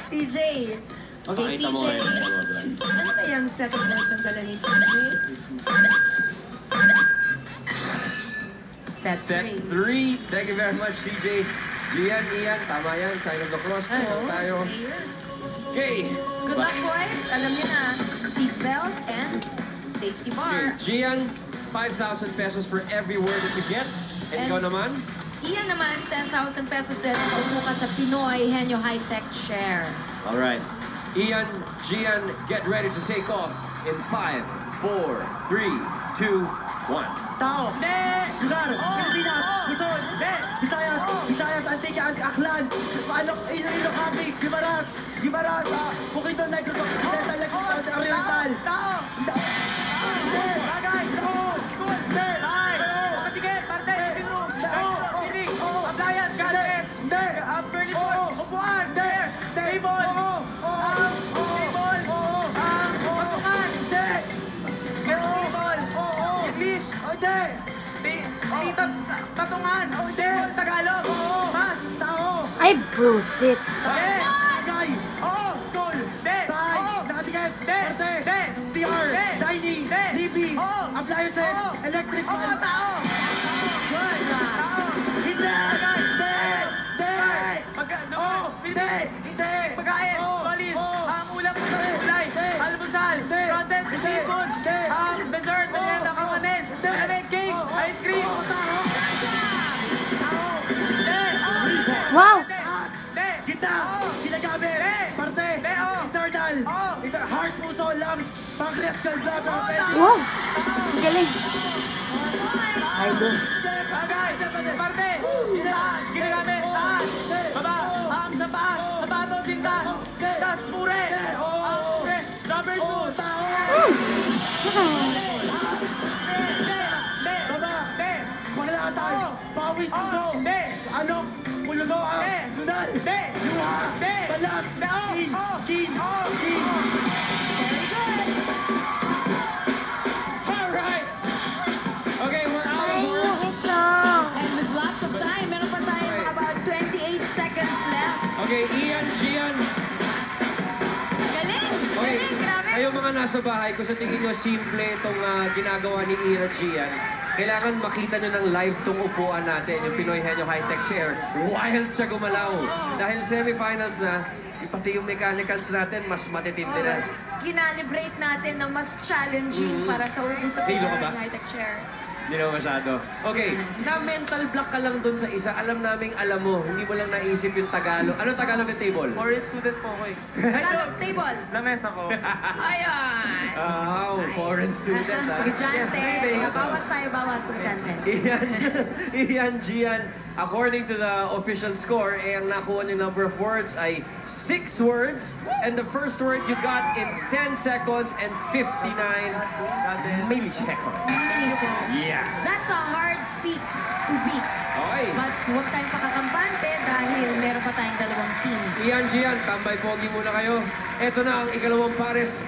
CJ. Okay, Pakita mo CJ. ngayon, Brad. Ano ba yung set of notes ang dala ni CJ? Set 3. Thank you very much, CJ. Gian, Ian, tama yan. Sign of the cross. Pasal tayo. Players. Okay. Good luck, boys. Alam niyo na, seatbelt and safety Okay, bar. Gian, 5,000 pesos for every word that you get. And ikaw naman? Iyan naman, 10,000 pesos din. Paupo ka sa Pinoy Henyo High-Tech Share. All right. Ian, Gian, get ready to take off in 5, 4, 3, 2, 1. Tao! Hindi! Lugar! Pilipinas! Luzon! Hindi! Visayas! Visayas! Antique! Aklan! Iloilo Capiz! Gibaras! Gibaras! Bukidnon! Negros! Occidental! Negros! Oriental! Tao! Hindi! Bagay! Tao! School! Hindi! Bahay! Makatigit! Parte! Living room! Tinig! Appliance! Gadgets! Hindi! Furniture! Upuan! Hindi! Table! Table! Patungan! Hindi! Table! English! Hindi! Patungan! Hindi! Tagalog! Mas! Tao! Ay, bullshit. Hindi! Bagay! Oo! School! Hindi! Bahay! Nakatikit! Hindi! Parte! CR! Dining! TV! Appliances! Electric! Oo! Tao! Good job. Hindi! Hindi! Hindi! Hindi! Pagkain! Solis! Ulam! Ulay! Almusal! Processed seafoods! Dessert! Merienda! Kakanin! Kakanin! Cake! Ice cream! Wow! Hindi! Gita! Ginagamit! Parte! Internal! Heart, puso, lungs, pancreas, gallbladder, Wow! Ang galing. idol. Bagay! Parte! Ginagamit! Taas! Baba! Sa paa! Sapatos! Sinta! Tas! Pure! Pure! Rubber shoes! Baba! Pangalatan! Pawis! Puso! Alok! Pulunoa! Lunal! Luha! Balat! Kin! All right. Okay, we're out of Ay, words. yung isa. And with lots of time, meron pa tayo about 28 seconds left. Okay, Ian, Gian. Galing! Okay, Galing! Grabe! kayo mga nasa bahay, kung sa tingin nyo simple itong ginagawa ni Ian at Gian, kailangan makita nyo ng live tong upuan natin, yung Pinoy Henyo High-Tech Chair. Wild siya gumalaw. Dahil semifinals na, pati yung mechanicals natin, mas matitindi na. Kinalibrate natin na mas challenging para sa upo sa Hilo ka ba? high-tech chair. Hindi naman masyado. Okay, na-mental block ka lang dun sa isa. Alam naming alam mo, hindi mo lang naisip yung Tagalog. Ano Tagalog ng table? Foreign student po ako eh. Tagalog table. Lamesa ko. Ayan! Oh, foreign student ha. Komedyante. Yes, baby. Bawas tayo, bawas, komedyante. Ian, Gian, according to the official score, ang nakuha niyo number of words ay 6 words. And the first word you got in 10 seconds and 59 milliseconds. Yeah. That's a hard feat to beat. Okay. But huwag tayong pakakampante dahil meron pa tayong dalawang teams. Ian, Gian, tambay pogi muna kayo. Ito na ang ikalawang pares.